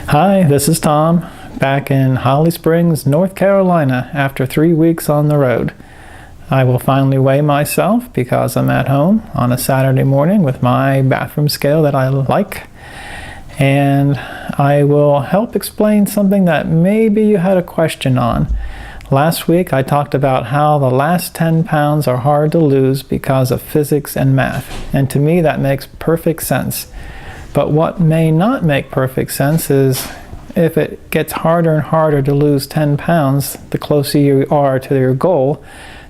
Hi, this is Tom, back in Holly Springs, North Carolina after 3 weeks on the road. I will finally weigh myself because I'm at home on a Saturday morning with my bathroom scale that I like. And I will help explain something that maybe you had a question on. Last week I talked about how the last 10 pounds are hard to lose because of physics and math. And to me that makes perfect sense. But what may not make perfect sense is if it gets harder and harder to lose 10 pounds the closer you are to your goal,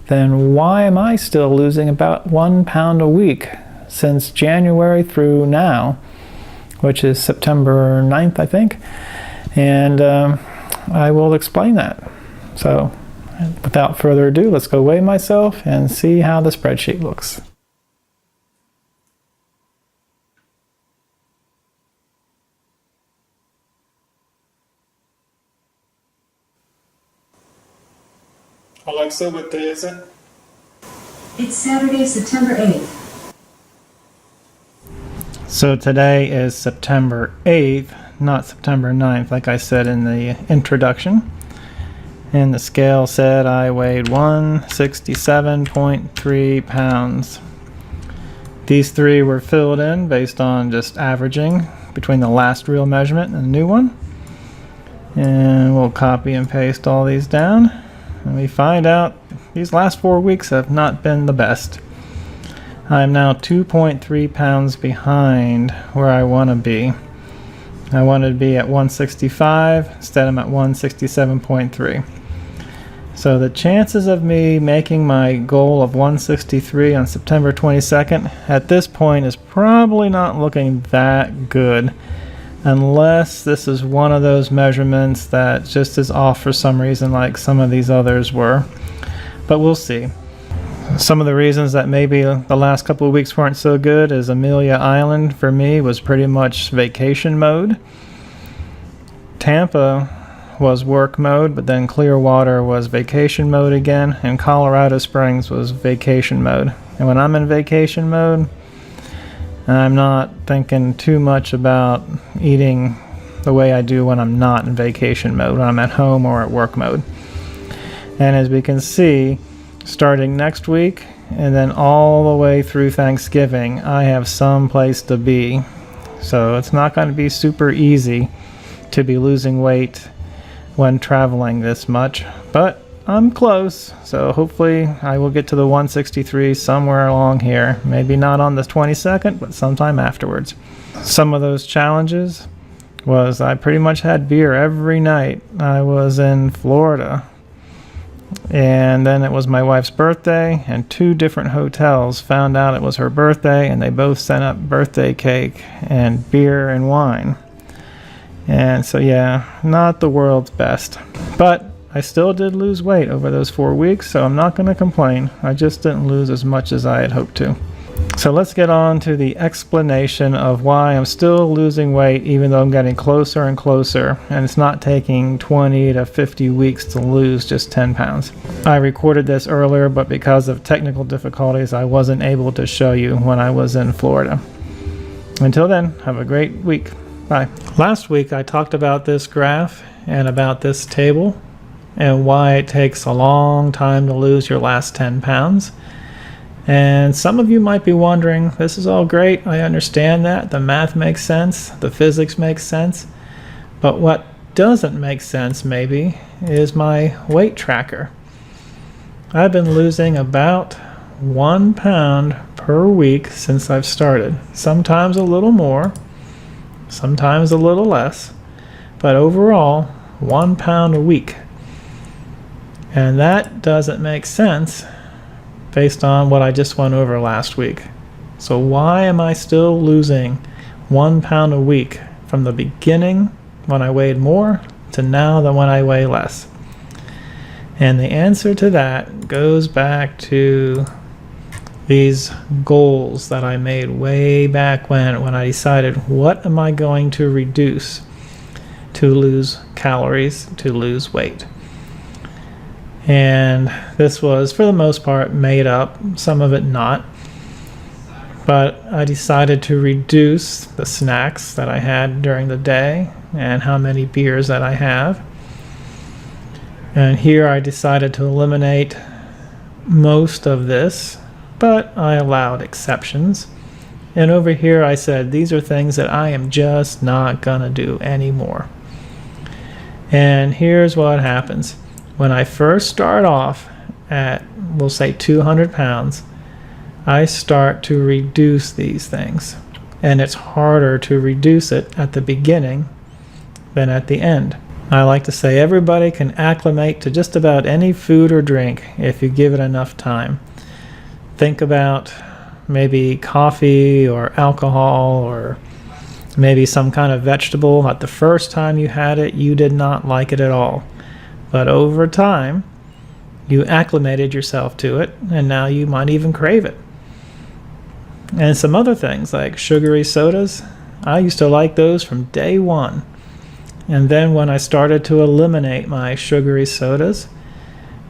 then why am I still losing about 1 pound a week since January through now, which is September 9th, I think. And I will explain that. So without further ado, let's go weigh myself and see how the spreadsheet looks. Alexa, what day is it? It's Saturday, September 8th. So today is September 8th, not September 9th, like I said in the introduction. And the scale said I weighed 167.3 pounds. These three were filled in based on just averaging between the last real measurement and the new one. And we'll copy and paste all these down. And we find out these last 4 weeks have not been the best. I'm now 2.3 pounds behind where I want to be. I wanted to be at 165, instead I'm at 167.3. So the chances of me making my goal of 163 on September 22nd at this point is probably not looking that good, unless this is one of those measurements that just is off for some reason like some of these others were. But we'll see. Some of the reasons that maybe the last couple of weeks weren't so good is Amelia Island for me was pretty much vacation mode. Tampa was work mode, but then Clearwater was vacation mode again, and Colorado Springs was vacation mode. And when I'm in vacation mode, I'm not thinking too much about eating the way I do when I'm not in vacation mode, when I'm at home or at work mode. And as we can see, starting next week and then all the way through Thanksgiving, I have some place to be. So it's not going to be super easy to be losing weight when traveling this much, but I'm close, so hopefully I will get to the 163 somewhere along here. Maybe not on the 22nd, but sometime afterwards. Some of those challenges was I pretty much had beer every night. I was in Florida, and then it was my wife's birthday, and 2 different hotels found out it was her birthday, and they both sent up birthday cake and beer and wine. And so yeah, not the world's best, but I still did lose weight over those 4 weeks, so I'm not going to complain. I just didn't lose as much as I had hoped to. So let's get on to the explanation of why I'm still losing weight even though I'm getting closer and closer, and it's not taking 20 to 50 weeks to lose just 10 pounds. I recorded this earlier, but because of technical difficulties, I wasn't able to show you when I was in Florida. Until then, have a great week. Bye. Last week I talked about this graph and about this table and why it takes a long time to lose your last 10 pounds. And some of you might be wondering, this is all great, I understand that, the math makes sense, the physics makes sense, but what doesn't make sense maybe is my weight tracker. I've been losing about 1 pound per week since I've started, sometimes a little more, sometimes a little less, but overall 1 pound a week. And that doesn't make sense based on what I just went over last week. So why am I still losing 1 pound a week from the beginning when I weighed more to now than when I weigh less? And the answer to that goes back to these goals that I made way back when I decided what am I going to reduce to lose calories, to lose weight. And this was for the most part made up, some of it not. But I decided to reduce the snacks that I had during the day and how many beers that I have. And here I decided to eliminate most of this, but I allowed exceptions. And over here I said, these are things that I am just not gonna do anymore. And here's what happens. When I first start off at, we'll say 200 pounds, I start to reduce these things. And it's harder to reduce it at the beginning than at the end. I like to say everybody can acclimate to just about any food or drink if you give it enough time. Think about maybe coffee or alcohol or maybe some kind of vegetable. At the first time you had it, you did not like it at all. But over time, you acclimated yourself to it, and now you might even crave it. And some other things like sugary sodas, I used to like those from day one. And then when I started to eliminate my sugary sodas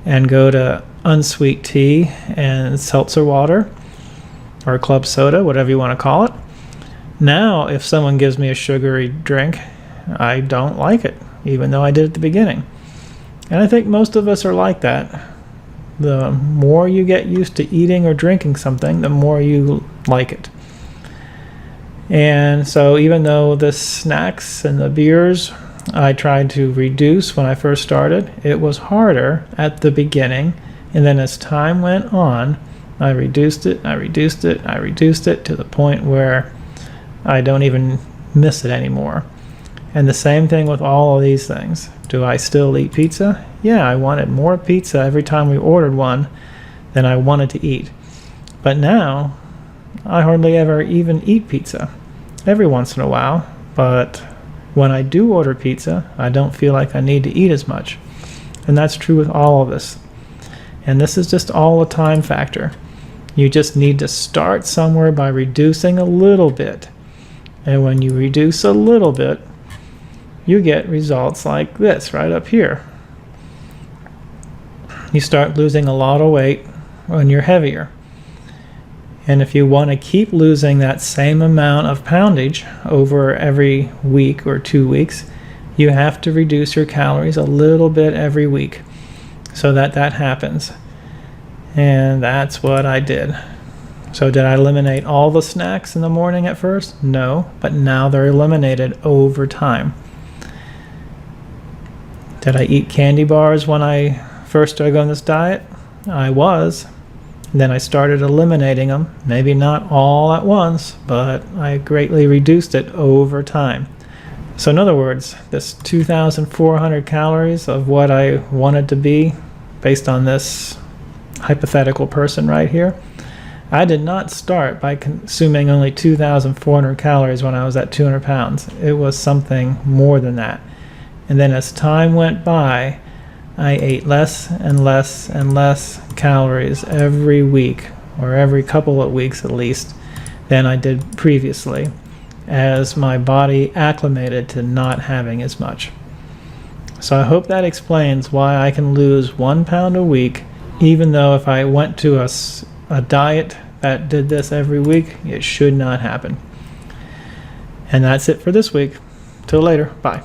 and go to unsweet tea and seltzer water, or club soda, whatever you want to call it, now if someone gives me a sugary drink, I don't like it, even though I did at the beginning. And I think most of us are like that. The more you get used to eating or drinking something, the more you like it. And so even though the snacks and the beers I tried to reduce when I first started, it was harder at the beginning. And then as time went on, I reduced it to the point where I don't even miss it anymore. And the same thing with all of these things. Do I still eat pizza? Yeah, I wanted more pizza every time we ordered one than I wanted to eat. But now, I hardly ever even eat pizza. Every once in a while, but when I do order pizza, I don't feel like I need to eat as much. And that's true with all of this. And this is just all a time factor. You just need to start somewhere by reducing a little bit. And when you reduce a little bit, you get results like this right up here. You start losing a lot of weight when you're heavier. And if you want to keep losing that same amount of poundage over every week or 2 weeks, you have to reduce your calories a little bit every week so that happens. And that's what I did. So did I eliminate all the snacks in the morning at first? No, but now they're eliminated over time. Did I eat candy bars when I first started on this diet? I was. Then I started eliminating them, maybe not all at once, but I greatly reduced it over time. So in other words, this 2,400 calories of what I wanted to be based on this hypothetical person right here, I did not start by consuming only 2,400 calories when I was at 200 pounds. It was something more than that. And then as time went by, I ate less and less and less calories every week, or every couple of weeks at least, than I did previously, as my body acclimated to not having as much. So I hope that explains why I can lose 1 pound a week, even though if I went to a diet that did this every week, it should not happen. And that's it for this week. Till later. Bye.